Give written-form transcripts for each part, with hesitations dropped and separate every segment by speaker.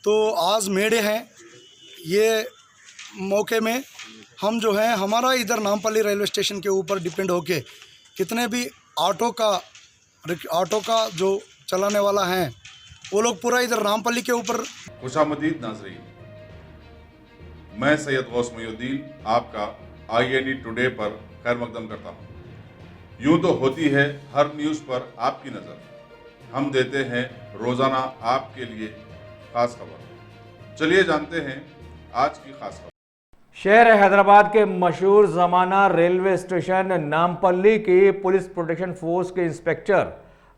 Speaker 1: तो आज मेड़े हैं। ये मौके में हम जो हैं हमारा इधर नामपल्ली रेलवे स्टेशन के ऊपर डिपेंड होके कितने भी ऑटो का जो चलाने वाला हैं वो लोग पूरा इधर नामपल्ली के ऊपर।
Speaker 2: खुशामदीद नाज़रीन, मैं सैयद गौस मोइनुद्दीन आपका INE टुडे पर खैर मकदम करता हूँ। यूँ तो होती है हर न्यूज़ पर आपकी नज़र, हम देते हैं रोज़ाना आपके लिए खास खबर। चलिए जानते हैं आज की खास खबर।
Speaker 3: शहर हैदराबाद के मशहूर ज़माना रेलवे स्टेशन नामपल्ली की पुलिस प्रोटेक्शन फोर्स के इंस्पेक्टर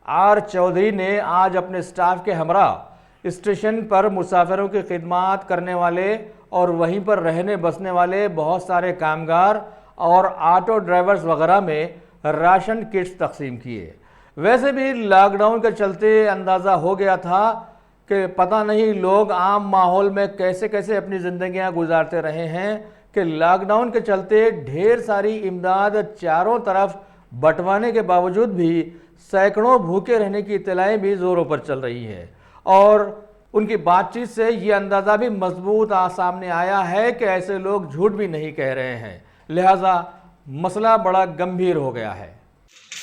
Speaker 3: R चौधरी ने आज अपने स्टाफ के हमरा स्टेशन पर मुसाफिरों की खिदमत करने वाले और वहीं पर रहने बसने वाले बहुत सारे कामगार और ऑटो ड्राइवर्स वगैरह में राशन किट्स तकसीम किए। वैसे भी लॉकडाउन के चलते अंदाज़ा हो गया था कि पता नहीं लोग आम माहौल में कैसे कैसे अपनी ज़िंदगियां गुजारते रहे हैं कि लॉकडाउन के चलते ढेर सारी इमदाद चारों तरफ बंटवाने के बावजूद भी सैकड़ों भूखे रहने की इत्तलाएं भी ज़ोरों पर चल रही है। और उनकी बातचीत से ये अंदाज़ा भी मजबूत सामने आया है कि ऐसे लोग झूठ भी नहीं कह रहे हैं, लिहाजा मसला बड़ा गंभीर हो गया है।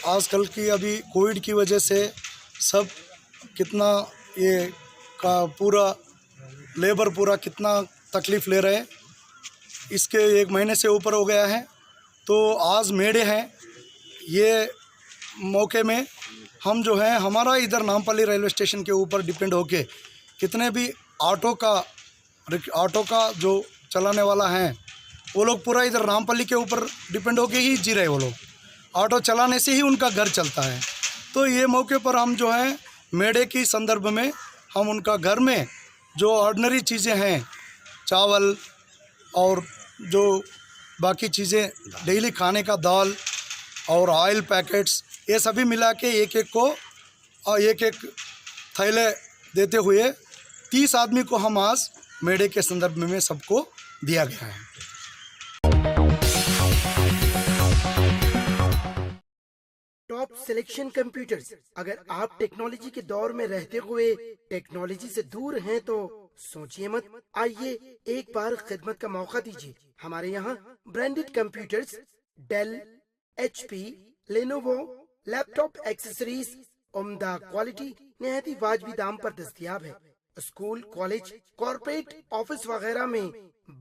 Speaker 1: आजकल की अभी कोविड की वजह से सब कितना ये का पूरा लेबर पूरा कितना तकलीफ़ ले रहे हैं, इसके 1 महीने से ऊपर हो गया है। तो आज मेड़े हैं। ये मौके में हम जो हैं हमारा इधर नामपल्ली रेलवे स्टेशन के ऊपर डिपेंड होके कितने भी ऑटो का जो चलाने वाला हैं वो लोग पूरा इधर नामपल्ली के ऊपर डिपेंड होके ही जी रहे। वो लोग ऑटो चलाने से ही उनका घर चलता है। तो ये मौके पर हम जो हैं मेड़े की संदर्भ में हम उनका घर में जो ऑर्डिनरी चीज़ें हैं, चावल और जो बाकी चीज़ें डेली खाने का दाल और ऑयल पैकेट्स, ये सभी मिला के एक एक थैले देते हुए 30 आदमी को हम आज मेड़े के संदर्भ में सबको दिया गया है।
Speaker 4: Top selection computers. अगर आप टेक्नोलॉजी के दौर में रहते हुए टेक्नोलॉजी से दूर हैं तो सोचिए मत, आइए एक बार खिदमत का मौका दीजिए। हमारे यहाँ branded computers Dell, HP, Lenovo, laptop accessories उम्दा क्वालिटी निहायत ही वाजबी दाम पर दस्तयाब है। स्कूल, कॉलेज, कॉर्पोरेट ऑफिस वगैरह में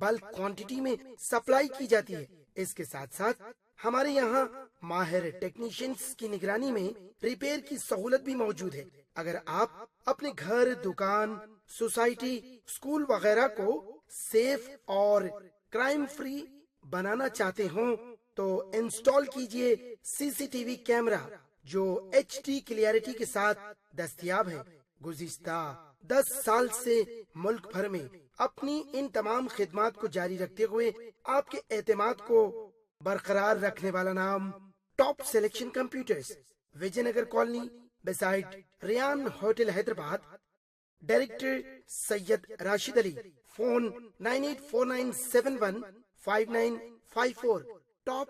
Speaker 4: बल्क क्वांटिटी में सप्लाई की जाती है। इसके साथ साथ हमारे यहाँ माहिर टेक्नीशियंस की निगरानी में रिपेयर की सहूलत भी मौजूद है। अगर आप अपने घर, दुकान, सोसाइटी, स्कूल वगैरह को सेफ और क्राइम फ्री बनाना चाहते हो तो इंस्टॉल कीजिए CCTV कैमरा जो HD क्लियरिटी के साथ दस्तयाब है। गुज़िश्ता 10 साल से मुल्क भर में अपनी इन तमाम खिदमात को जारी रखते हुए आपके एतमाद को बरकरार रखने वाला नाम top selection computers, Vijayanagar colony beside Riyan hotel Hyderabad. Director Syed Rashid Ali. Phone 9849715954। Top